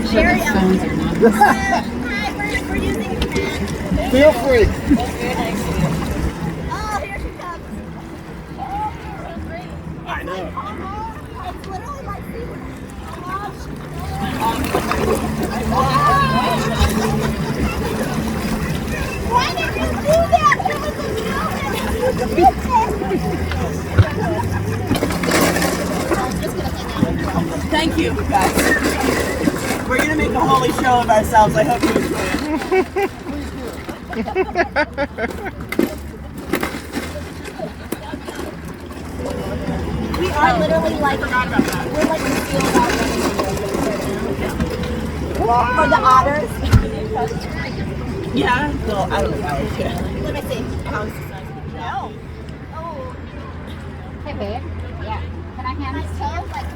Very phones are not. Hi, we're using the pen. Feel free. Very nice of you. Oh, here she comes. Oh, so great. I know. It's literally like seaweed. Why did you do that? It was a Thank you, guys. We're gonna make a holy show of ourselves. I hope you enjoy it. We are literally like, we're like in the field already. For the otters. Yeah, well, I don't know. Let me see. How's the size? No. Oh. Hey, babe. Yeah. Can I hand My this? tail's like